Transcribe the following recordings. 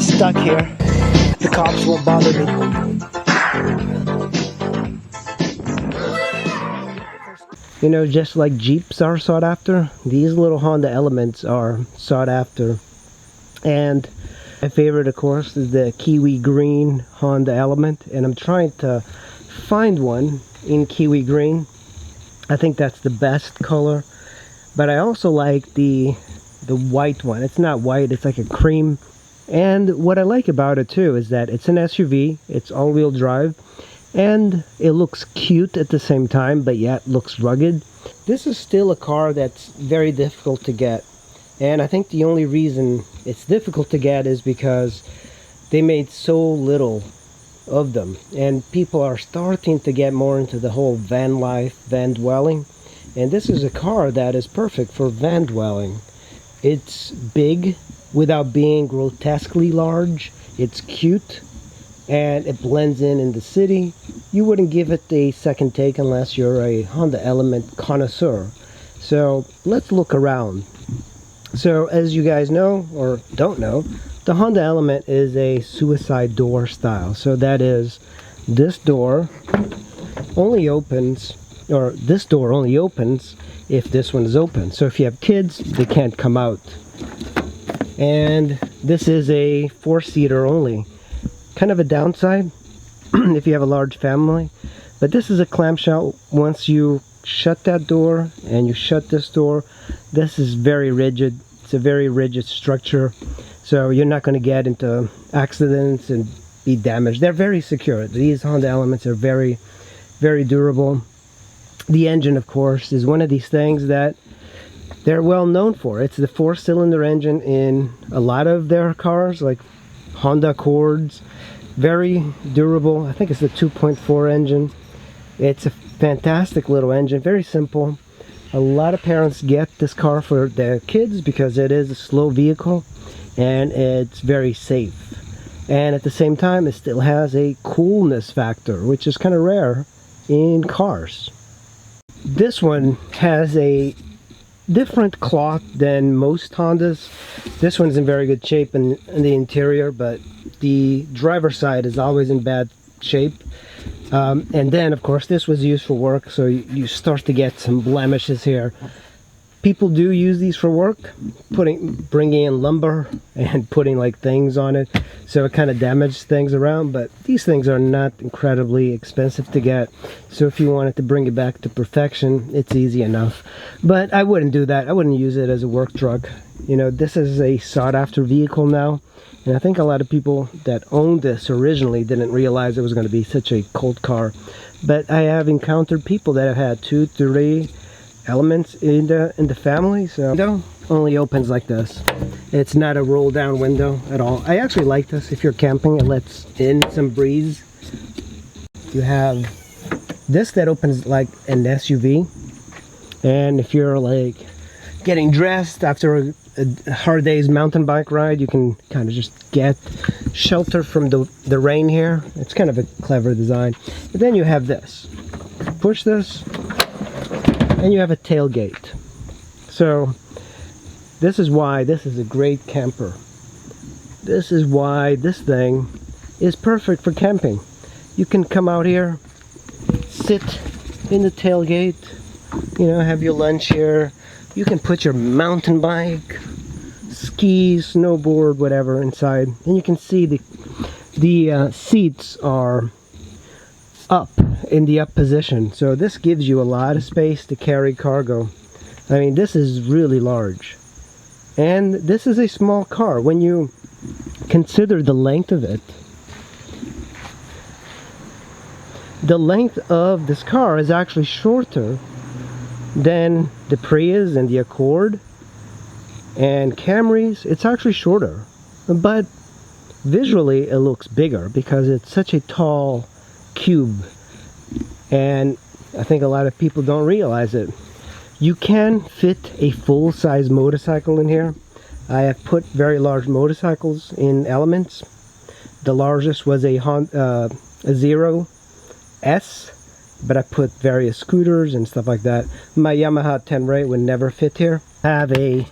stuck here. The cops won't bother me. You know, just like Jeeps are sought after, these little Honda Elements are sought after. And my favorite, of course, is the Kiwi Green Honda Element. And I'm trying to find one in Kiwi Green. I think that's the best color. But I also like the white one. It's not white, it's like a cream. And what I like about it too is that it's an SUV, it's all-wheel drive, and it looks cute at the same time, but yet looks rugged. This is still a car that's very difficult to get, and I think the only reason it's difficult to get is because they made so little of them, and people are starting to get more into the whole van life, van dwelling, and this is a car that is perfect for van dwelling. It's big without being grotesquely large. It's cute and it blends in the city. You wouldn't give it a second take unless you're a Honda Element connoisseur. So let's look around. So as you guys know or don't know, the Honda Element is a suicide door style. So that is, this door only opens, or this door only opens if this one is open. So if you have kids, they can't come out. And this is a 4-seater only. Kind of a downside if you have a large family. But this is a clamshell. Once you shut that door and you shut this door, this is very rigid. It's a very rigid structure. So you're not going to get into accidents and be damaged. They're very secure. These Honda Elements are very, very durable. The engine, of course, is one of these things that they're well known for. It's the 4-cylinder engine in a lot of their cars, like Honda Accords. Very durable. I think it's the 2.4 engine. It's a fantastic little engine, very simple. A lot of parents get this car for their kids because it is a slow vehicle and it's very safe. And at the same time, it still has a coolness factor, which is kind of rare in cars. This one has a different cloth than most Hondas. This one's in very good shape in the interior, but the driver's side is always in bad shape. And then, of course, this was used for work, so you start to get some blemishes here. People do use these for work, bringing in lumber and putting like things on it, so it kind of damages things around. But these things are not incredibly expensive to get, so if you wanted to bring it back to perfection, it's easy enough. But I wouldn't do that. I wouldn't use it as a work truck. You know, this is a sought-after vehicle now, and I think a lot of people that owned this originally didn't realize it was going to be such a cult car. But I have encountered people that have had 2, 3 Elements in the family. So window only opens like this. It's not a roll down window at all. I actually like this. If you're camping, it lets in some breeze. You have this that opens like an SUV, and if you're like getting dressed after a hard day's mountain bike ride, you can kind of just get shelter from the rain here. It's kind of a clever design. But then you have this. Push this, and you have a tailgate. So this is why this is a great camper. This is why this thing is perfect for camping. You can come out here, sit in the tailgate, you know, have your lunch here. You can put your mountain bike, skis, snowboard, whatever inside, and you can see the seats are up in the up position, so this gives you a lot of space to carry cargo. I mean, this is really large, and this is a small car. When you consider the length of it, the length of this car is actually shorter than the Prius and the Accord and Camrys. It's actually shorter, but visually it looks bigger because it's such a tall cube, and I think a lot of people don't realize it. You can fit a full-size motorcycle in here. I have put very large motorcycles in Elements. The largest was a Zero S, but I put various scooters and stuff like that. My Yamaha Tenere would never fit here. I have a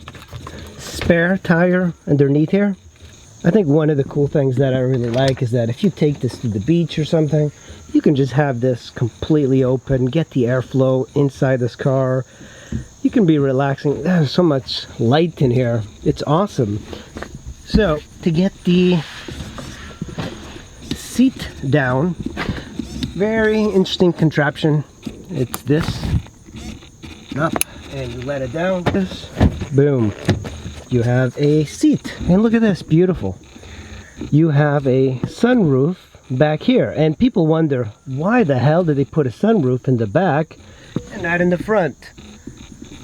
spare tire underneath here, I think one of the cool things that I really like is that if you take this to the beach or something, you can just have this completely open, get the airflow inside this car. You can be relaxing. There's so much light in here. It's awesome. So to get the seat down, very interesting contraption. It's this up and you let it down. This, boom, you have a seat. And look at this, beautiful. You have a sunroof back here, and people wonder why the hell did they put a sunroof in the back and not in the front.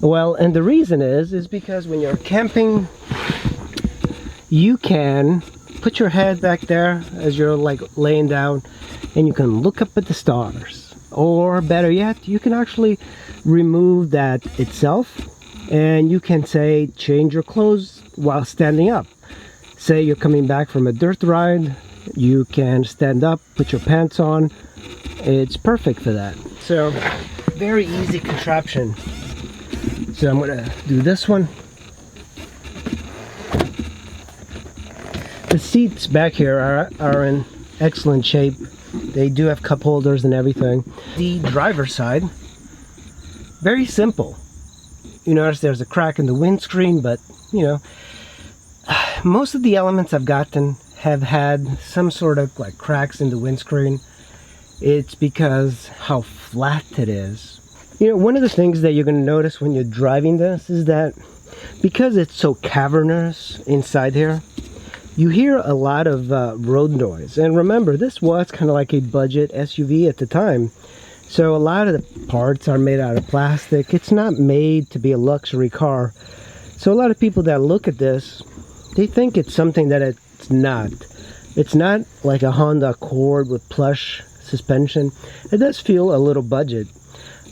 Well, and the reason is because when you're camping, you can put your head back there as you're like laying down, and you can look up at the stars. Or better yet, you can actually remove that itself, and you can say change your clothes while standing up. Say you're coming back from a dirt ride, you can stand up, put your pants on. It's perfect for that. So very easy contraption. So I'm gonna do this one. The seats back here are in excellent shape. They do have cup holders and everything. The driver's side, very simple. You notice there's a crack in the windscreen, but you know, most of the elements I've gotten have had some sort of like cracks in the windscreen. It's because how flat it is. You know, one of the things that you're going to notice when you're driving this is that because it's so cavernous inside here, you hear a lot of road noise. And remember, this was kind of like a budget SUV at the time. So a lot of the parts are made out of plastic. It's not made to be a luxury car. So a lot of people that look at this, they think it's something that it's not. It's not like a Honda Accord with plush suspension. It does feel a little budget.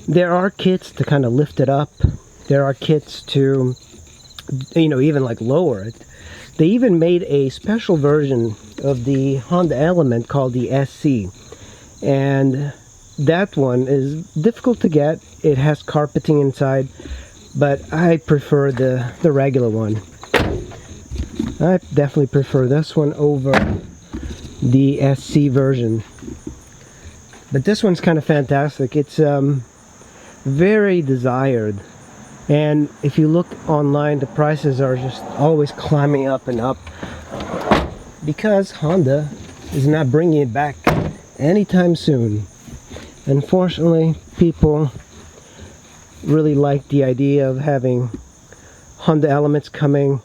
There are kits to kind of lift it up. There are kits to, you know, even like lower it. They even made a special version of the Honda Element called the SC. And that one is difficult to get. It has carpeting inside, but I prefer the regular one. I definitely prefer this one over the SC version. But this one's kind of fantastic. It's very desired. And if you look online, the prices are just always climbing up and up because Honda is not bringing it back anytime soon. Unfortunately, people really like the idea of having Honda Elements coming,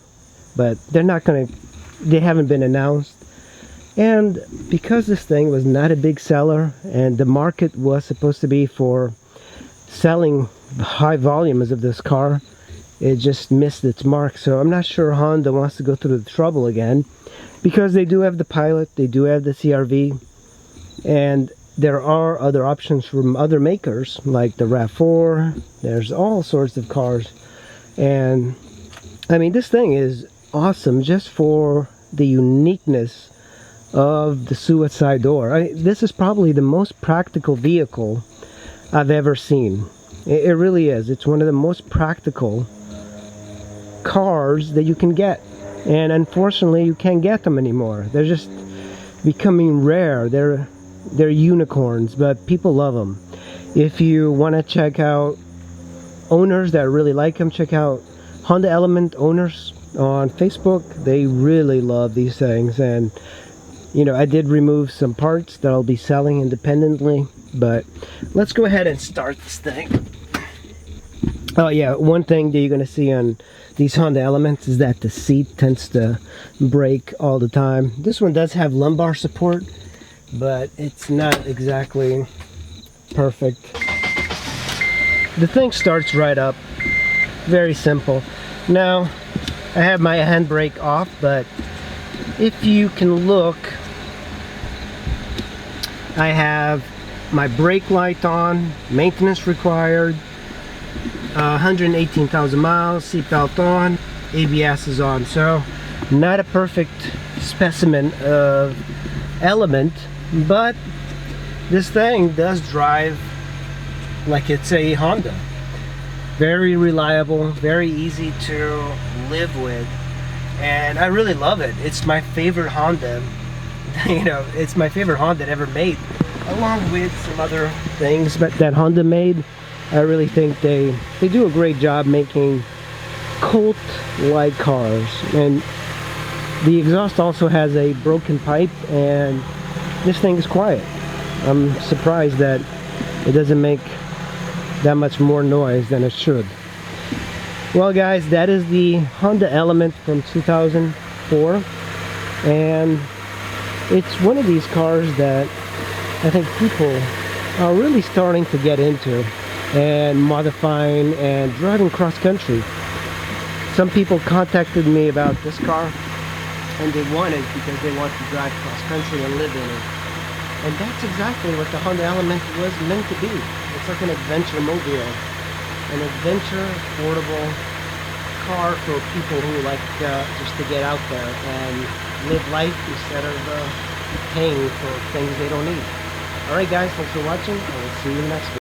but they haven't been announced. And because this thing was not a big seller and the market was supposed to be for selling high volumes of this car, it just missed its mark. So I'm not sure Honda wants to go through the trouble again, because they do have the Pilot, they do have the CR-V, and there are other options from other makers like the RAV4. There's all sorts of cars, and I mean, this thing is awesome just for the uniqueness of the suicide door. This is probably the most practical vehicle I've ever seen. It really is. It's one of the most practical cars that you can get, and unfortunately you can't get them anymore. They're just becoming rare. They're unicorns, but people love them. If you want to check out owners that really like them, check out Honda Element owners on Facebook. They really love these things, and you know, I did remove some parts that I'll be selling independently, but let's go ahead and start this thing. Oh yeah, one thing that you're going to see on these Honda Elements is that the seat tends to break all the time. This one does have lumbar support, but it's not exactly perfect. The thing starts right up. Very simple. Now, I have my handbrake off, but if you can look, I have my brake light on, maintenance required, 118,000 miles, seatbelt on, ABS is on. So not a perfect specimen of Element, but this thing does drive like it's a Honda. Very reliable, very easy to live with. and I really love it. It's my favorite Honda. You know, it's my favorite Honda ever made, along with some other things that Honda made. I really think they do a great job making cult-like cars. And the exhaust also has a broken pipe, and this thing is quiet. I'm surprised that it doesn't make that much more noise than it should. Well guys, that is the Honda Element from 2004, and it's one of these cars that I think people are really starting to get into and modifying and driving cross country. Some people contacted me about this car, and they want it because they want to drive cross country and live in it. And that's exactly what the Honda Element was meant to be. It's like an adventure mobile, an adventure affordable car for people who like just to get out there and live life instead of paying for things they don't need. Alright guys, thanks for watching. I will see you in the next one.